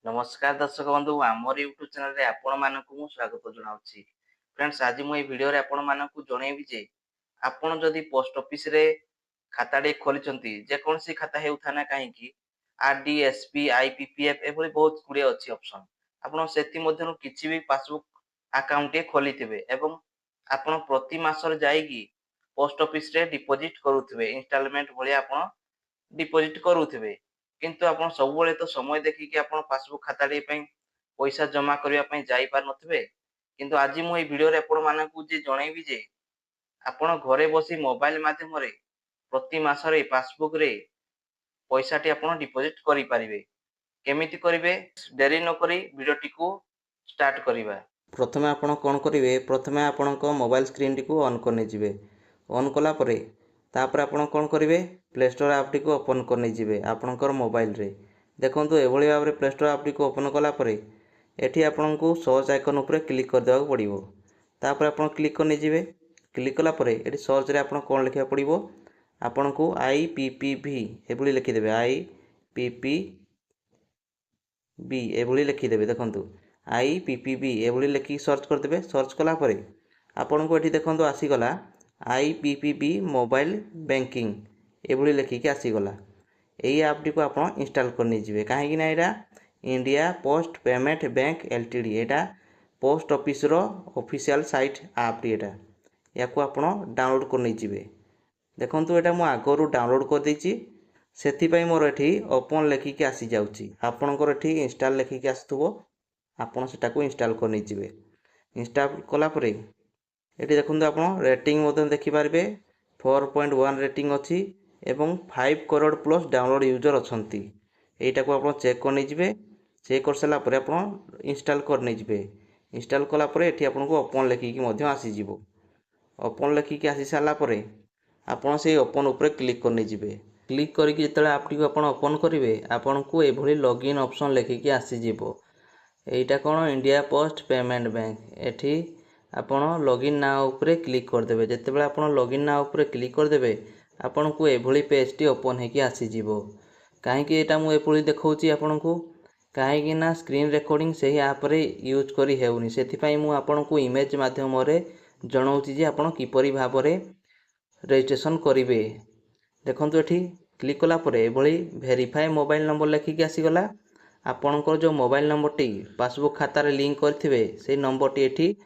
नमस्कार दर्शक बंधु आमर यूट्यूब चैनल रे आपण मानकु मु स्वागत जनाउछि। फ्रेंड्स आज मु ए वीडियो रे आपण मानकु जणेबी जे आपण जदि पोस्ट ऑफिस रे खाताडे खोलिचंती जे कोनसी खाता हेउथा ना काहे कि आरडी एसपी आईपीपीएफ एभली बहुत गुडे अछि ऑप्शन। आपण सेति मध्यनु किछि भी पासबुक अकाउंट खोलिथिबे एवं आपण प्रति मासर जाईगी पोस्ट ऑफिस रे डिपॉजिट करूथिबे इंस्टॉलमेंट भली आपण डिपॉजिट करूथिबे किंतु आपण सबले तो समय देखि कि आपण पासबुक खाता रे पैसा जमा करिया पई जाई पार नथिबे किंतु आज मु ए वीडियो रे आपण मानकु जे जणेबी जे आपण घरे बसी मोबाइल माध्यम रे प्रति मासरे पासबुक रे पैसाटी आपण डिपॉजिट करि परिबे। केमिति करिवे देरी न करी वीडियोटी को स्टार्ट करिबा। प्रथमे आपण कोन करिवे प्रथमे आपणको मोबाइल स्क्रीन टी को ऑन करने जिवे। ऑन कला परे तापर आपण कोन करिवे प्ले स्टोर ऐप टी को ओपन करने जिवे आपणकर मोबाइल रे। देखंतु एभली भाबरे प्ले स्टोर ऐप टी को ओपन कला परे एठी आपणको सर्च आइकन ऊपर क्लिक कर देबा पड़िबो। तापर आपण क्लिक करने जिवे। क्लिक कला परे एठी सर्च रे आपण कोन लिखिया पड़िबो आपणको आईपीपीवी एभली लिखि देबे आईपीपीवी एभली लिखि देबे। देखंतु आईपीपीवी एभली लिखि सर्च कर देबे। सर्च कला परे आपणको एठी देखंतु आसी गला आईपीपीवी मोबाइल बैंकिंग एभली लिखि के आसी गला। एई ऐप टी को आपण इंस्टॉल करने जिवे काहे कि ना एटा India post payment bank LTD एटा पोस्ट ऑफिस रो ऑफिशियल साइट ऐप टी एटा याको आपण डाउनलोड करने जिवे। देखंतु एटा मु आगरु डाउनलोड कर देछि सेति पई मोर एठी ओपन लेखि के आसी जाउछि। आपणकर एठी इंस्टॉल लेखि के आसथुबो आपण सेटा को इंस्टॉल करने जिवे। इंस्टॉल कला परे एठी देखंतु आपण रेटिंग मते देखि पारबे 4.1 रेटिंग अछि एवं 5 करोड़ प्लस डाउनलोड यूजर अछंती। एटा को आपण चेक करने जिवे। चेक कर सला परे आपण इंस्टॉल करने जिवे। इंस्टॉल कला परे एठी आपण को ओपन लेखि के मध्य आसी जिवो। ओपन लेखि के आसी साला परे आपण से ओपन ऊपर क्लिक करने जिवे। क्लिक करी कि जेतले ऐप टी को आपण ओपन करिवे आपण को एभली लॉगिन ऑप्शन लेखि के आसी जिवो। एटा कोन इंडिया पोस्ट पेमेंट बैंक एठी आपण लॉगिन नाउ ऊपर क्लिक कर देबे। जेतेबेले आपण लॉगिन नाउ ऊपर क्लिक कर देबे आपण को एभली पेज टी ओपन हे कि आसी जिवो। काहे कि एटा मु एभली देखौची आपण को काहे कि ना स्क्रीन रिकॉर्डिंग सही ऐप रे यूज करी हेउनी सेति पई मु आपण को इमेज माध्यम रे जणौची जे आपण किपरि भाव रे रजिस्ट्रेशन करिवे। देखंतु एठी क्लिक कला परे एभली वेरीफाई मोबाइल नंबर लेखि के आसी गला। आपणकर जो मोबाइल नंबर टी पासबुक खाता रे लिंक करथिबे सेही नंबर टी एठी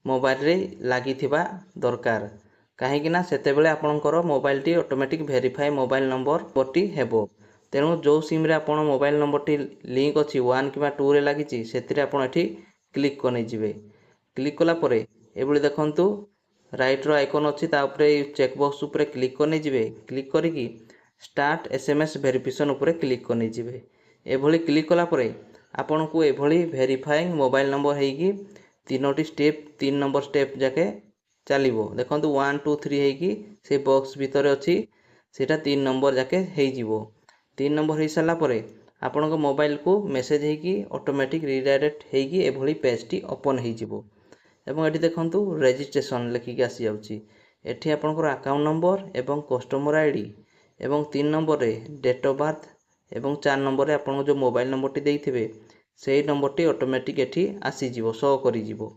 मोबाइल रे लागि थिबा दरकार काहे कि ना सेतेबेले आपणकर mobile T automatic verify mobile number पटी हेबो। तेणु जो सिम रे आपण मोबाइल नंबर टी लिंक अछि 1 किबा 2 रे लागिछि सेतिरे आपण एठी क्लिक करने जिवे। क्लिक कला परे एभली देखंतु राइट रो आइकन अछि ता ऊपर चेक बॉक्स ऊपर क्लिक करने जिवे। क्लिक करी कि स्टार्ट एसएमएस वेरिफिकेशन ऊपर क्लिक करने जिवे। एभली क्लिक कला परे आपण को एभली वेरीफाइंग मोबाइल नंबर हेई कि तीनोटी स्टेप 3 नंबर स्टेप जाके चलिबो। देखंतु 1 2 3 हेई कि से बॉक्स भीतर अछि सेटा 3 नंबर जाके हेई जिवो। 3 नंबर हेई सला परे आपण को मोबाइल को मेसेज हेई कि ऑटोमेटिक रीडायरेक्ट हेई कि एभली पेज टी ओपन हेई जिवो। एवं एठी देखंतु रजिस्ट्रेशन लेखि के आसी जाउची। एठी आपनकर अकाउंट नंबर एवं कस्टमर आईडी एवं 3 नंबर रे डेट ऑफ बर्थ एवं 4 नंबर रे आपन जो मोबाइल नंबर टी देइथिबे सेही नंबर टी ऑटोमेटिक एठी आसी जिवो शो करि जिवो।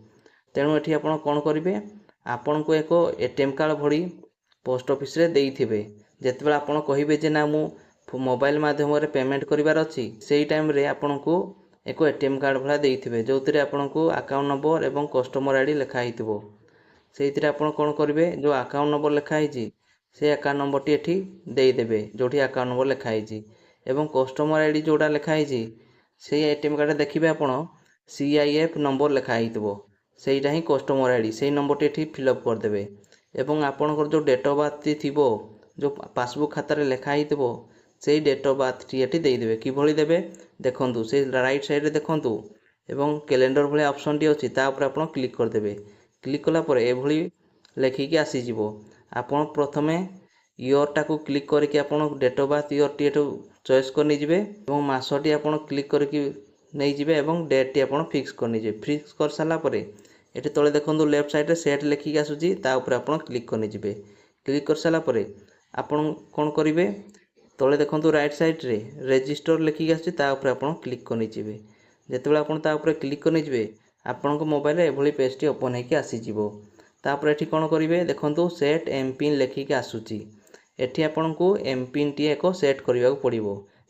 तेणु एठी आपण कोन करिवे आपण को एको एटीएम कार्ड भरी पोस्ट ऑफिस रे देइथिबे। जेतेबेला आपण कहिबे जे ना मु मोबाइल माध्यम रे पेमेंट करिवार अछि सेही टाइम रे आपण को एको एटीएम कार्ड भला देइथिबे जोतिरे आपण को अकाउंट नंबर एवं कस्टमर आईडी लिखा हिथिबो। सेहितिरे आपण कोन करिवे जो अकाउंट नंबर लिखा हिची से अकाउंट नंबर टी एठी देई देबे जोठी अकाउंट नंबर लिखा हिची एवं कस्टमर आईडी जोडा लिखा हिची सेही एटीएम कार्ड देखिबे आपण सीआईएफ नंबर लिखा हिथिबो सेहीटा ही कस्टमर आईडी सेही नंबर टी एठी फिल अप कर देबे। एवं आपणकर जो डेट ऑफ बर्थ टी थिबो जो पासबुक खाता रे लिखा हिथिबो सेही डेट ऑफ बर्थ टी एठी देई देबे। कि भली देबे देखंतु से राइट साइड रे देखंतु एवं कैलेंडर भली ऑप्शन टी अछि ता ऊपर आपण क्लिक कर देबे। क्लिक कला परे एभली लेखि के आसी जिवो। आपण प्रथमे ईयर टाको क्लिक करके आपण डेट ऑफ बर्थ ईयर टी एठो चॉइस करनी जिवे एवं मास टी आपण क्लिक करके नै जिवे एवं डेट टी आपण फिक्स करनी जिवे। फिक्स कर साला परे एठी तळे देखंतु लेफ्ट साइड रे सेट लेखि के आसुची ता ऊपर आपण क्लिक करनी जिवे। क्लिक कर साला परे आपण कोन करिवे तळे देखंतु राइट साइड रे रजिस्टर लेखि के आसुची ता ऊपर आपण क्लिक करनी जिवे। ଯେତେବେଳେ ଆପଣ ତା ଉପରେ କ୍ଲିକ୍ କରିଯିବେ ଆପଣଙ୍କ ମୋବାଇଲରେ ଏଭଳି ପେଜ୍ଟି ଓପନ୍ ହେଇକି ଆସିଯିବ। ତାପରେ ଏଠି କ'ଣ କରିବେ ଦେଖନ୍ତୁ ସେଟ୍ ଏମ୍ ପିନ୍ ଲେଖିକି ଆସୁଛି। ଏଠି ଆପଣଙ୍କୁ ଏମ୍ ପିନ୍ଟିଏ ଏକ ସେଟ୍ କରିବାକୁ ପଡ଼ିବ,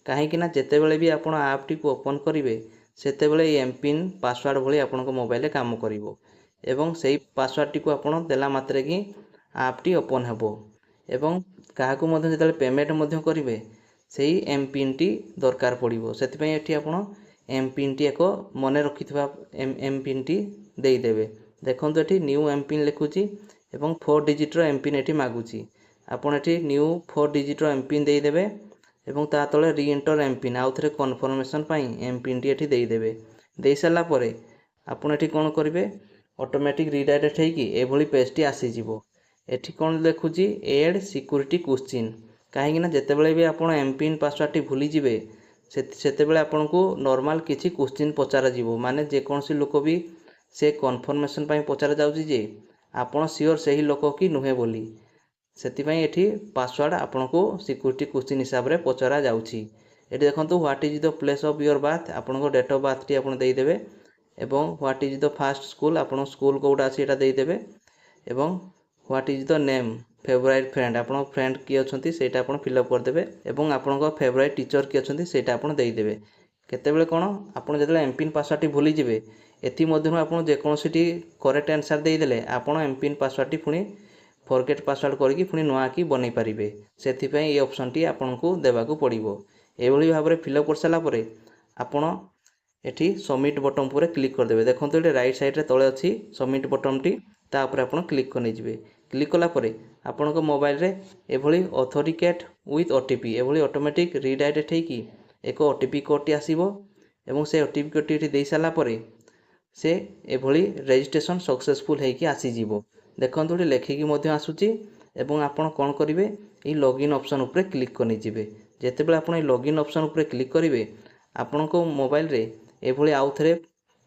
କାହିଁକିନା ଯେତେବେଳେ ବି ଆପଣ ଆପ୍ଟିକୁ ଓପନ୍ କରିବେ ସେତେବେଳେ ଏଇ ଏମ୍ ପିନ୍ ପାସୱାର୍ଡ଼ ଭଳି ଆପଣଙ୍କ ମୋବାଇଲରେ କାମ କରିବ ଏବଂ ସେଇ ପାସୱାର୍ଡ଼ଟିକୁ ଆପଣ ଦେଲା ମାତ୍ରେ ହିଁ ଆପ୍ଟି ଓପନ୍ ହେବ ଏବଂ କାହାକୁ ମଧ୍ୟ ଯେତେବେଳେ ପେମେଣ୍ଟ ମଧ୍ୟ କରିବେ ସେଇ ଏମ୍ ପିନ୍ଟି ଦରକାର ପଡ଼ିବ। ସେଥିପାଇଁ ଏଠି ଆପଣ ଏମ୍ ପିନ୍ଟି ଏକ ମନେ ରଖିଥିବା ଏମ୍ ପିନ୍ଟି ଦେଇଦେବେ। ଦେଖନ୍ତୁ ଏଠି ନ୍ୟୁ ଏମ୍ ପିନ୍ ଲେଖୁଛି ଏବଂ 4 ଡିଜିଟ୍ର ଏମ୍ ପିନ୍ ଏଠି ମାଗୁଛି। ଆପଣ ଏଠି ନ୍ୟୁ 4 ଡିଜିଟ୍ର ଏମ୍ ପିନ୍ ଦେଇଦେବେ ଏବଂ ତା ତଳେ ରି ଏଣ୍ଟର ଏମ୍ ପିନ୍ ଆଉ ଥରେ କନଫର୍ମେସନ୍ ପାଇଁ ଏମ୍ ପିନ୍ଟି ଏଠି ଦେଇଦେବେ। ଦେଇସାରିଲା ପରେ ଆପଣ ଏଠି କ'ଣ କରିବେ ଅଟୋମେଟିକ୍ ରିଡାଇରେକ୍ଟ ହେଇକି ଏଭଳି ପେଜ୍ଟି ଆସିଯିବ। ଏଠି କ'ଣ ଲେଖୁଛି ଏଡ୍ ସିକ୍ୟୁରିଟି କ୍ୱେଶ୍ଚିନ୍, କାହିଁକିନା ଯେତେବେଳେ ବି ଆପଣ ଏମ୍ ପିନ୍ ପାସୱାର୍ଡ଼ଟି ଭୁଲିଯିବେ ସେତେବେଳେ ଆପଣଙ୍କୁ ନର୍ମାଲ୍ କିଛି କ୍ୱେଶ୍ଚିନ୍ ପଚରାଯିବ, ମାନେ ଯେକୌଣସି ଲୋକ ବି ସେ କନଫର୍ମେସନ୍ ପାଇଁ ପଚରା ଯାଉଛି ଯେ ଆପଣ ସିଓର ସେହି ଲୋକ କି ନୁହେଁ ବୋଲି। ସେଥିପାଇଁ ଏଠି ପାସୱାର୍ଡ଼ ଆପଣଙ୍କୁ ସିକ୍ୟୁରିଟି କ୍ୱେଶ୍ଚିନ୍ ହିସାବରେ ପଚରା ଯାଉଛି। ଏଠି ଦେଖନ୍ତୁ what is the place of your birth, ଆପଣଙ୍କ ଡେଟ୍ ଅଫ୍ ବାର୍ଥଟି ଆପଣ ଦେଇଦେବେ ଏବଂ what is the first school, ଆପଣଙ୍କ ସ୍କୁଲ୍ କେଉଁଟା ଅଛି ଏଇଟା ଦେଇଦେବେ ଏବଂ what is the name favourite friend, ଆପଣଙ୍କ ଫ୍ରେଣ୍ଡ କିଏ ଅଛନ୍ତି ସେଇଟା ଆପଣ ଫିଲ୍ଅପ୍ କରିଦେବେ ଏବଂ ଆପଣଙ୍କ ଫେଭରାଇଟ୍ ଟିଚର୍ କିଏ ଅଛନ୍ତି ସେଇଟା ଆପଣ ଦେଇଦେବେ। କେତେବେଳେ କ'ଣ ଆପଣ ଯେତେବେଳେ ଏମ୍ ପିନ୍ ପାସୱାର୍ଡ଼ଟି ଭୁଲିଯିବେ ଏଥିମଧ୍ୟରୁ ଆପଣ ଯେକୌଣସିଟି କରେକ୍ଟ ଆନ୍ସର୍ ଦେଇଦେଲେ ଆପଣ ଏମ୍ ପିନ୍ ପାସୱାର୍ଡ଼ଟି ପୁଣି ଫରଗେଟ୍ ପାସୱାର୍ଡ଼ କରିକି ପୁଣି ନୂଆକି ବନେଇ ପାରିବେ। ସେଥିପାଇଁ এই ଅପସନ୍ଟି ଆପଣଙ୍କୁ ଦେବାକୁ ପଡ଼ିବ। ଏଭଳି ଭାବରେ ଫିଲ୍ଅପ୍ କରିସାରିଲା ପରେ ଆପଣ ଏଠି ସବମିଟ୍ ବଟନ୍ ଉପରେ କ୍ଲିକ୍ କରିଦେବେ। ଦେଖନ୍ତୁ ଏଠି ରାଇଟ୍ ସାଇଡ଼୍ରେ ତଳେ ଅଛି ସବମିଟ୍ ବଟନ୍ଟି, ତା ଉପରେ ଆପଣ କ୍ଲିକ୍ କରିନେଇଯିବେ। କ୍ଲିକ୍ କଲା ପରେ ଆପଣଙ୍କ ମୋବାଇଲରେ ଏଭଳି ଅଥୋରିକେଟ୍ ୱିଥ୍ OTP ଏଭଳି ଅଟୋମେଟିକ୍ ରିଡାଇରେକ୍ଟ ହେଇକି ଏକ OTP କୋଡ଼୍ଟି ଆସିବ ଏବଂ ସେ OTP କୋଡ଼୍ଟି ଏଠି ଦେଇସାରିଲା ପରେ ସେ ଏଭଳି ରେଜିଷ୍ଟ୍ରେସନ୍ ସକ୍ସେସଫୁଲ୍ ହେଇକି ଆସିଯିବ। ଦେଖନ୍ତୁ ଏଠି ଲେଖିକି ମଧ୍ୟ ଆସୁଛି ଏବଂ ଆପଣ କ'ଣ କରିବେ ଏଇ ଲଗ୍ଇନ୍ ଅପସନ୍ ଉପରେ କ୍ଲିକ୍ କରିନେଇଯିବେ। ଯେତେବେଳେ ଆପଣ ଏଇ ଲଗ୍ଇନ୍ ଅପସନ୍ ଉପରେ କ୍ଲିକ୍ କରିବେ ଆପଣଙ୍କ ମୋବାଇଲରେ ଏଭଳି ଆଉ ଥରେ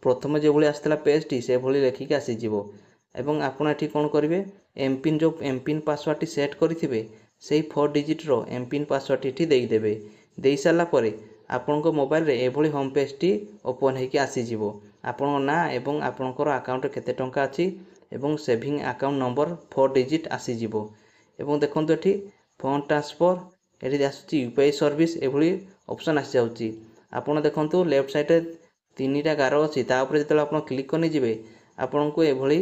ପ୍ରଥମେ ଯେଭଳି ଆସିଥିଲା ପେଜ୍ଟି ସେଭଳି ଲେଖିକି ଆସିଯିବ ଏବଂ ଆପଣ ଏଠି କ'ଣ କରିବେ ଏମ୍ ପିନ୍ ଯେଉଁ ଏମ୍ ପିନ୍ ପାସୱାର୍ଡ଼ଟି ସେଟ୍ କରିଥିବେ ସେଇ 4 ଡିଜିଟ୍ର ଏମ୍ ପିନ୍ ପାସୱାର୍ଡ଼ଟି ଏଠି ଦେଇଦେବେ। ଦେଇସାରିଲା ପରେ ଆପଣଙ୍କ ମୋବାଇଲରେ ଏଭଳି ହୋମ୍ ପେଜ୍ଟି ଓପନ୍ ହେଇକି ଆସିଯିବ। ଆପଣଙ୍କ ନାଁ ଏବଂ ଆପଣଙ୍କର ଆକାଉଣ୍ଟରେ କେତେ ଟଙ୍କା ଅଛି ଏବଂ ସେଭିଂ ଆକାଉଣ୍ଟ ନମ୍ବର 4 ଡିଜିଟ୍ ଆସିଯିବ ଏବଂ ଦେଖନ୍ତୁ ଏଠି ଫଣ୍ଡ ଟ୍ରାନ୍ସଫର୍ ଏଠି ଆସୁଛି UPI ସର୍ଭିସ୍ ଏଭଳି ଅପସନ୍ ଆସିଯାଉଛି। ଆପଣ ଦେଖନ୍ତୁ ଲେଫ୍ଟ ସାଇଡ଼୍ରେ 3ଟା ଗାର ଅଛି, ତା ଉପରେ ଯେତେବେଳେ ଆପଣ କ୍ଲିକ୍ କରିଯିବେ ଆପଣଙ୍କୁ ଏଭଳି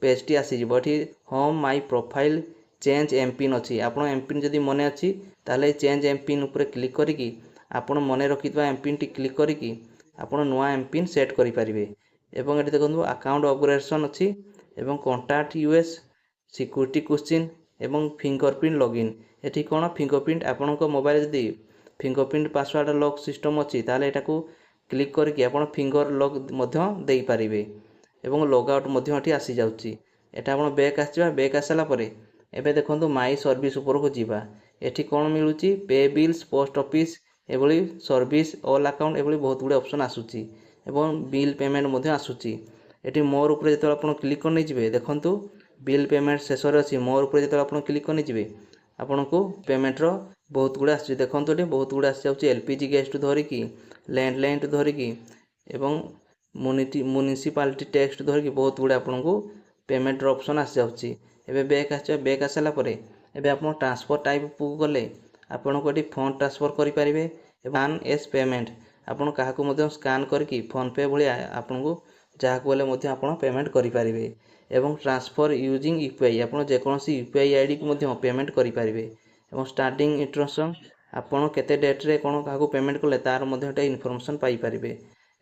ପେଜ୍ଟି ଆସିଯିବ। ଏଠି ହୋମ୍ ମାଇ ପ୍ରୋଫାଇଲ୍ ଚେଞ୍ଜ ଏମ୍ ପିନ୍ ଅଛି। ଆପଣ ଏମ୍ ପିନ୍ ଯଦି ମନେ ଅଛି ତାହେଲେ ଚେଞ୍ଜ ଏମ୍ ପିନ୍ ଉପରେ କ୍ଲିକ୍ କରିକି ଆପଣ ମନେ ରଖିଥିବା ଏମ୍ ପିନ୍ଟି କ୍ଲିକ୍ କରିକି ଆପଣ ନୂଆ ଏମ୍ ପିନ୍ ସେଟ୍ କରିପାରିବେ। ଏବଂ ଏଠି ଦେଖନ୍ତୁ ଆକାଉଣ୍ଟ ଅପଗ୍ରେଡେସନ୍ ଅଛି ଏବଂ କଣ୍ଟାକ୍ଟ US ସିକ୍ୟୁରିଟି କ୍ୱେଶ୍ଚିନ୍ ଏବଂ ଫିଙ୍ଗରପ୍ରିଣ୍ଟ ଲଗ୍ଇନ୍। ଏଠି କ'ଣ ଫିଙ୍ଗରପ୍ରିଣ୍ଟ ଆପଣଙ୍କ ମୋବାଇଲ ଯଦି ଫିଙ୍ଗରପ୍ରିଣ୍ଟ ପାସୱାର୍ଡ଼ ଲକ୍ ସିଷ୍ଟମ୍ ଅଛି ତାହେଲେ ଏଟାକୁ କ୍ଲିକ୍ କରିକି ଆପଣ ଫିଙ୍ଗର ଲକ୍ ମଧ୍ୟ ଦେଇପାରିବେ ଏବଂ ଲଗ୍ ଆଉଟ୍ ମଧ୍ୟ ଏଠି ଆସିଯାଉଛି। ଏଟା ଆପଣ ବ୍ୟାକ୍ ଆସିଯିବା, ବ୍ୟାକ୍ ଆସିଲା ପରେ ଏବେ ଦେଖନ୍ତୁ ମାଇ ସର୍ଭିସ୍ ଉପରକୁ ଯିବା। ଏଠି କ'ଣ ମିଳୁଛି ପେ ବିଲ୍ସ, ପୋଷ୍ଟ ଅଫିସ୍ ଏଭଳି ସର୍ଭିସ୍, ଅଲ୍ ଆକାଉଣ୍ଟ ଏଭଳି ବହୁତ ଗୁଡ଼ିଏ ଅପସନ୍ ଆସୁଛି ଏବଂ ବିଲ୍ ପେମେଣ୍ଟ ମଧ୍ୟ ଆସୁଛି। ଏଠି ମୋର୍ ଉପରେ ଯେତେବେଳେ ଆପଣ କ୍ଲିକ୍ କରିନେଇଯିବେ ଦେଖନ୍ତୁ ବିଲ୍ ପେମେଣ୍ଟ ଶେଷରେ ଅଛି। ମୋର୍ ଉପରେ ଯେତେବେଳେ ଆପଣ କ୍ଲିକ୍ କରିନେଇଯିବେ ଆପଣଙ୍କୁ ପେମେଣ୍ଟର ବହୁତ ଗୁଡ଼ିଏ ଆସୁଛି। ଦେଖନ୍ତୁ ଏଠି ବହୁତ ଗୁଡ଼ିଏ ଆସିଯାଉଛି LPG ଗ୍ୟାସ୍ଠୁ ଧରିକି ଲ୍ୟାଣ୍ଡଲାଇନ୍ଠୁ ଧରିକି ଏବଂ ମ୍ୟୁନିସିପାଲିଟି ଟ୍ୟାକ୍ସଠୁ ଧରିକି ବହୁତ ଗୁଡ଼ିଏ ଆପଣଙ୍କୁ ପେମେଣ୍ଟର ଅପସନ୍ ଆସିଯାଉଛି। ଏବେ ବ୍ୟାକ୍ ଆସିଯିବ, ବ୍ୟାକ୍ ଆସିଲା ପରେ ଏବେ ଆପଣ ଟ୍ରାନ୍ସଫର୍ ଟାଇପ୍କୁ ଗଲେ ଆପଣଙ୍କୁ ଏଠି ଫଣ୍ଡ ଟ୍ରାନ୍ସଫର୍ କରିପାରିବେ ଏବଂ ସ୍କାନ୍ ଏସ୍ ପେମେଣ୍ଟ ଆପଣ କାହାକୁ ମଧ୍ୟ ସ୍କାନ୍ କରିକି ଫୋନ୍ପେ ଭଳିଆ ଆପଣଙ୍କୁ ଯାହାକୁ ହେଲେ ମଧ୍ୟ ଆପଣ ପେମେଣ୍ଟ କରିପାରିବେ ଏବଂ ଟ୍ରାନ୍ସଫର୍ ୟୁଜିଂ UPI ଆପଣ ଯେକୌଣସି UPI ଆଇଡ଼ିକୁ ମଧ୍ୟ ପେମେଣ୍ଟ କରିପାରିବେ ଏବଂ ଷ୍ଟାର୍ଟିଂ ଇଣ୍ଟରସନ୍ ଆପଣ କେତେ ଡେଟ୍ରେ କ'ଣ କାହାକୁ ପେମେଣ୍ଟ କଲେ ତାର ମଧ୍ୟ ଏଟା ଇନଫର୍ମେସନ୍ ପାଇପାରିବେ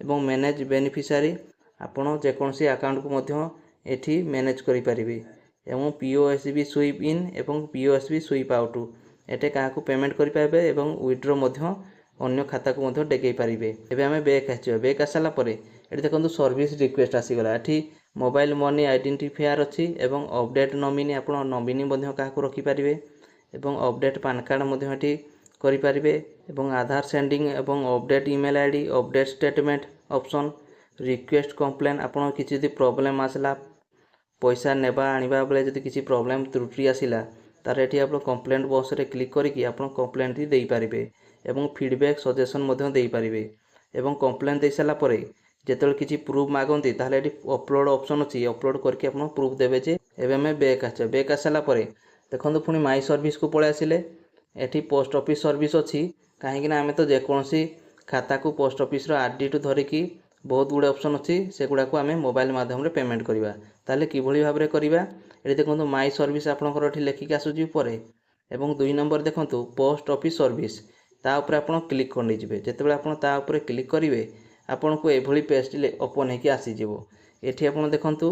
ଏବଂ ମ୍ୟାନେଜ୍ ବେନିଫିସିଆରୀ ଆପଣ ଯେକୌଣସି ଆକାଉଣ୍ଟକୁ ମଧ୍ୟ ଏଠି ମ୍ୟାନେଜ୍ କରିପାରିବେ ଏବଂ POSB ସୁଇପ୍ ଇନ୍ ଏବଂ POSB ସୁଇପ୍ ଆଉଟ୍ ଏଠି କାହାକୁ ପେମେଣ୍ଟ କରିପାରିବେ ଏବଂ ୱିଡ୍ର ମଧ୍ୟ ଅନ୍ୟ ଖାତାକୁ ମଧ୍ୟ ଡେକେଇ ପାରିବେ। ଏବେ ଆମେ ବ୍ୟାକ୍ ଆସିଯିବା, ବ୍ୟାକ୍ ଆସିଲା ପରେ ଏଠି ଦେଖନ୍ତୁ ସର୍ଭିସ୍ ରିକ୍ୱେଷ୍ଟ ଆସିଗଲା। ଏଠି ମୋବାଇଲ ମନି ଆଇଡେଣ୍ଟିଫାୟାର ଅଛି ଏବଂ ଅପଡେଟ୍ ନୋମିନି ଆପଣ ନୋମିନି ମଧ୍ୟ କାହାକୁ ରଖିପାରିବେ ଏବଂ ଅପଡେଟ୍ ପାନ୍ କାର୍ଡ଼ ମଧ୍ୟ ଏଠି କରିପାରିବେ ଏବଂ ଆଧାର ସେଣ୍ଡିଂ ଏବଂ update email ID, update statement option, request complaint ଆପଣ କିଛି ଯଦି ପ୍ରୋବ୍ଲେମ୍ ଆସିଲା ପଇସା ନେବା ଆଣିବା ବେଳେ ଯଦି କିଛି ପ୍ରୋବ୍ଲେମ୍ ତ୍ରୁଟି ଆସିଲା ତାହେଲେ ଏଠି ଆପଣ କମ୍ପ୍ଲେଣ୍ଟ ବକ୍ସରେ କ୍ଲିକ୍ କରିକି ଆପଣ କମ୍ପ୍ଲେଣ୍ଟଟି ଦେଇପାରିବେ ଏବଂ ଫିଡ଼ବ୍ୟାକ୍ ସଜେସନ୍ ମଧ୍ୟ ଦେଇପାରିବେ ଏବଂ କମ୍ପ୍ଲେନ୍ ଦେଇସାରିଲା ପରେ ଯେତେବେଳେ କିଛି ପ୍ରୁଫ୍ ମାଗନ୍ତି ତାହେଲେ ଏଠି ଅପଲୋଡ଼ ଅପସନ୍ ଅଛି, ଅପଲୋଡ଼ କରିକି ଆପଣ ପ୍ରୁଫ୍ ଦେବେ ଯେ ଏବେ ଆମେ ବ୍ୟାକ୍ ଆସିଛେ। ବ୍ୟାକ୍ ଆସିଲା ପରେ ଦେଖନ୍ତୁ ପୁଣି ମାଇ ସର୍ଭିସକୁ ପଳେଇ ଆସିଲେ। ଏଠି ପୋଷ୍ଟ ଅଫିସ୍ ସର୍ଭିସ୍ ଅଛି, କାହିଁକିନା ଆମେ ତ ଯେକୌଣସି ଖାତାକୁ ପୋଷ୍ଟ ଅଫିସ୍ର ଆର୍ଡି ଠୁ ଧରିକି ବହୁତ ଗୁଡ଼ିଏ ଅପସନ୍ ଅଛି, ସେଗୁଡ଼ାକୁ ଆମେ ମୋବାଇଲ ମାଧ୍ୟମରେ ପେମେଣ୍ଟ କରିବା। ତାହେଲେ କିଭଳି ଭାବରେ କରିବା, ଏଠି ଦେଖନ୍ତୁ ମାଇ ସର୍ଭିସ୍ ଆପଣଙ୍କର ଏଠି ଲେଖିକି ଆସୁଛି ଉପରେ, ଏବଂ 2 ନମ୍ବର ଦେଖନ୍ତୁ ପୋଷ୍ଟ ଅଫିସ୍ ସର୍ଭିସ୍, ତା ଉପରେ ଆପଣ କ୍ଲିକ୍ କରି ନେଇଯିବେ। ଯେତେବେଳେ ଆପଣ ତା ଉପରେ କ୍ଲିକ୍ କରିବେ ଆପଣଙ୍କୁ ଏଭଳି ପେଜଟି ଓପନ୍ ହେଇକି ଆସିଯିବ। ଏଠି ଆପଣ ଦେଖନ୍ତୁ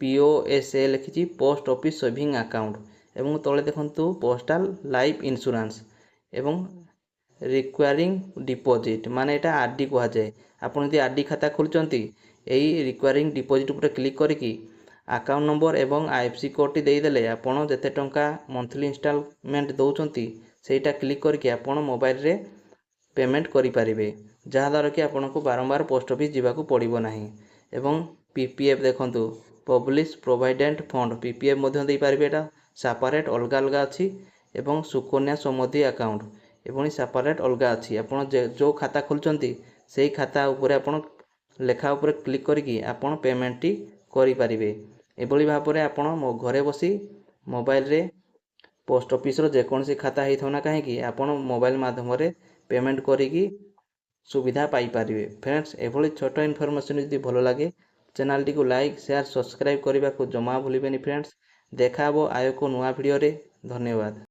POSA ଲେଖିଛି, ପୋଷ୍ଟ ଅଫିସ୍ ସେଭିଂ ଆକାଉଣ୍ଟ, ଏବଂ ତଳେ ଦେଖନ୍ତୁ ପୋଷ୍ଟାଲ ଲାଇଫ୍ ଇନ୍ସୁରାନ୍ସ ଏବଂ ରିକ୍ୱାରିଂ ଡିପୋଜିଟ୍, ମାନେ ଏଇଟା ଆର୍ଡି କୁହାଯାଏ। ଆପଣ ଯଦି ଆର୍ଡି ଖାତା ଖୋଲୁଛନ୍ତି ଏଇ ରିକ୍ୱାରିଂ ଡିପୋଜିଟ୍ ଉପରେ କ୍ଲିକ୍ କରିକି ଆକାଉଣ୍ଟ ନମ୍ବର ଏବଂ IFSC କୋଡ଼୍ଟି ଦେଇଦେଲେ ଆପଣ ଯେତେ ଟଙ୍କା ମନ୍ଥଲି ଇନଷ୍ଟଲମେଣ୍ଟ ଦେଉଛନ୍ତି ସେଇଟା କ୍ଲିକ୍ କରିକି ଆପଣ ମୋବାଇଲରେ ପେମେଣ୍ଟ କରିପାରିବେ, ଯାହାଦ୍ୱାରା କି ଆପଣଙ୍କୁ ବାରମ୍ବାର ପୋଷ୍ଟ ଅଫିସ୍ ଯିବାକୁ ପଡ଼ିବ ନାହିଁ। ଏବଂ PPF ଦେଖନ୍ତୁ, ପବ୍ଲିକ୍ ପ୍ରୋଭିଡେଣ୍ଟ ଫଣ୍ଡ, PPF ମଧ୍ୟ ଦେଇପାରିବେ। ଏଇଟା ସେପାରେଟ୍ ଅଲଗା ଅଲଗା ଅଛି, ଏବଂ ସୁକନ୍ୟା ସମୃଦ୍ଧି ଆକାଉଣ୍ଟ ଏବଂ ସେପାରେଟ୍ ଅଲଗା ଅଛି। ଆପଣ ଯେଉଁ ଖାତା ଖୋଲୁଛନ୍ତି ସେଇ ଖାତା ଉପରେ ଆପଣ ଲେଖା ଉପରେ କ୍ଲିକ୍ କରିକି ଆପଣ ପେମେଣ୍ଟଟି କରିପାରିବେ। ଏଭଳି ଭାବରେ ଆପଣ ଘରେ ବସି ମୋବାଇଲରେ ପୋଷ୍ଟ ଅଫିସ୍ର ଯେକୌଣସି ଖାତା ହେଇଥାଉ ନା କାହିଁକି ଆପଣ ମୋବାଇଲ ମାଧ୍ୟମରେ ପେମେଣ୍ଟ କରିକି ସୁବିଧା ପାଇପାରିବେ। ଫ୍ରେଣ୍ଡସ୍, ଏଭଳି ଛୋଟ ଇନଫର୍ମେସନ୍ ଯଦି ଭଲ ଲାଗେ ଚ୍ୟାନେଲଟିକୁ ଲାଇକ୍, ସେୟାର, ସବସ୍କ୍ରାଇବ୍ କରିବାକୁ ଜମା ଭୁଲିବେନି। ଫ୍ରେଣ୍ଡସ୍, ଦେଖା ହେବ ଆଉ ଏକ ନୂଆ ଭିଡ଼ିଓରେ। ଧନ୍ୟବାଦ।